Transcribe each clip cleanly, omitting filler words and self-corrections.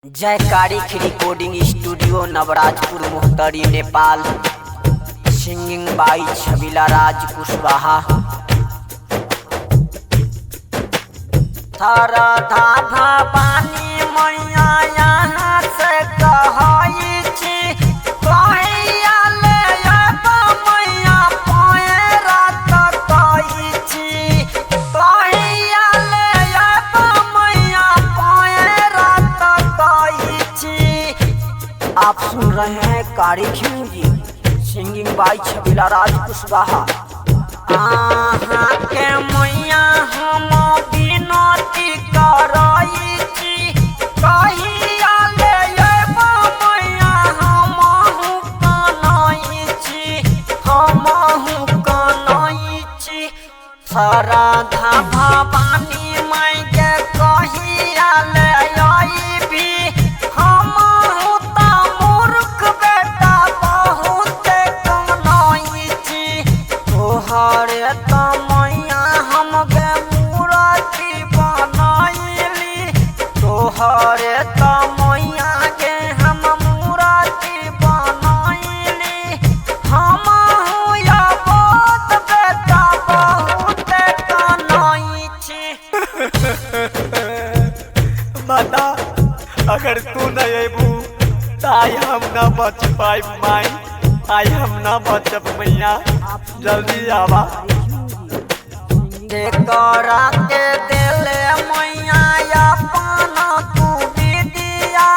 जयकारी recording studio Nawarajpur Mahottari Nepal. Singing by Chhabila Raj Kushwaha. थारा धाभा पानी मैया यहाँ से कहई छी, कहिया ले आबा मैया पैरा तक कहई छी, कहिया ले आबा मैया पैरा तक कहई छी। आप सुन रहे हैं कारी खिंग जी, सिंगिंग बाई छबिला राज कुशवाहा। आहाँ के मैया हम विनती करई छी, कहिया ले आबा मैया हमहु कनई छी, हमहु कनई छी। श्रद्धा भवानी माई के कहिया ले आईबी, हमहु त मूर्ख बेटा बहुत कनई छी। तोहरे त मैया हमके मूर्ति बनैली, तोहरे त मैया के हम मूर्ति बनैली। हमहु या बहुत बेटा बहुत कनई छी। माता अगर तू न अबू ताई हम न बच पाई माई, आई हम न बचब मैया, जल्दी आवा। करा के दिले मैया अपन तू विदिया,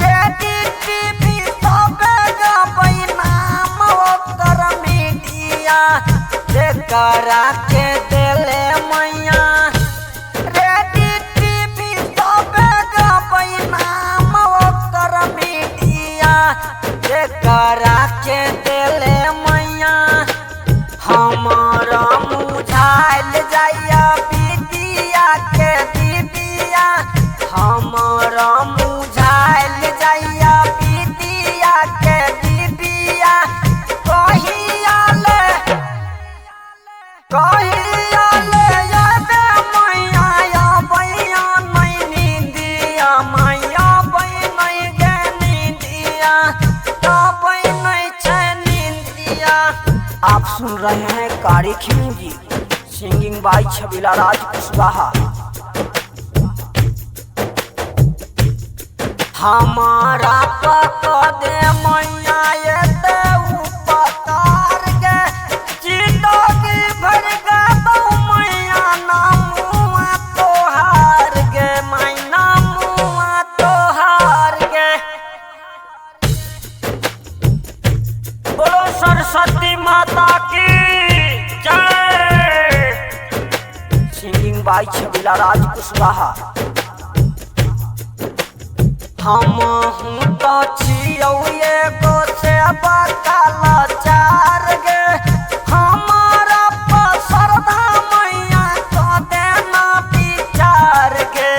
रेडी टीवी सबे गबै नाम ओकर मीडिया। करा के दिले मैया रेडी टीवी सबे गबै नाम ओकर मीडिया। करा के दिले मैया हमारा मुझाइल जाइया विदिया के दिदिया, हमारा मुझाइल जाइया विदिया के दिदिया। कहिया ले आबे मैया आबैया नहीं नींदिया, मैया आबै नहीं गे नींदिया, आबै नहीं छै नींदिया। आप सुन रहे हैं कारी खिंग जी, सिंगिंग बाई छबिला राज कुशवाहा। हमारा पता दे मैया ये ते उपकार गे, जिंदगी भर गाबौ मैया नामुआ तोहार गे, माई नामुआ तोहार गे। बोलो सरस्वती माता की जय। Singing by Chhabila Raj Kushwaha. हमहु तो छियौ एगो सेवा लाचार गे, हमारा पर श्रद्धा मैया क देना विचार गे,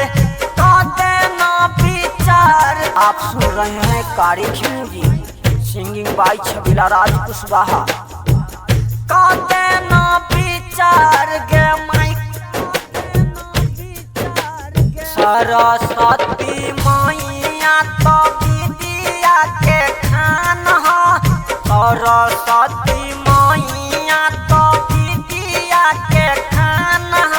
क देना विचार। आप सुन रहे हैं कारी खिंग जी, सिंगिंग बाई छबिला राज कुशवाहा। क देना विचार गे माई, सरस्वती मैया तो विदिया के खान ह, सरस्वती मैया तो विदिया के खान ह।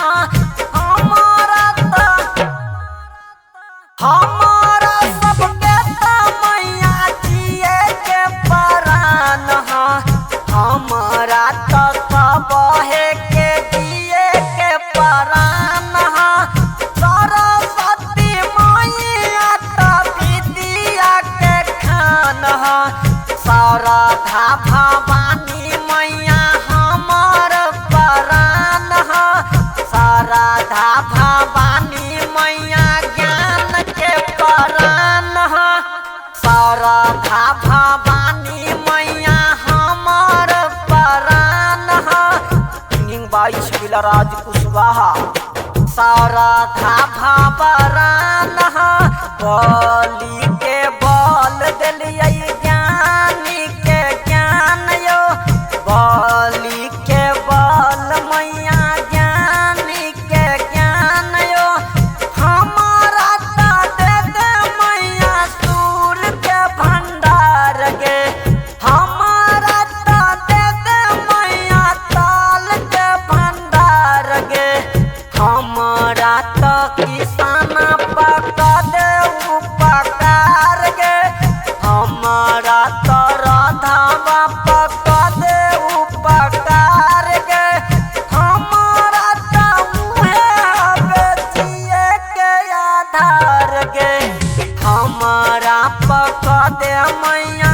हमारा सबके त मैया जिए के प्राण ह, हमारा तो सबहे के जिए के प्राण ह। सरस्वती मैया तो विदिया के खान ह, श्रद्धा भवानी मैया हमर प्राण ह, श्रद्धा भवानी मैया ज्ञान के प्राण ह, श्रद्धा भवानी मैया हमर प्राण ह। Singing by Chhabila Raj Kushwaha. श्रद्धा भवान बलि के बल दिलियै ज्ञानी के ज्ञान यो, बलि के बल मैया ज्ञानी के ज्ञान यो। हमारा त दे दे मैया माफ कर दे मैया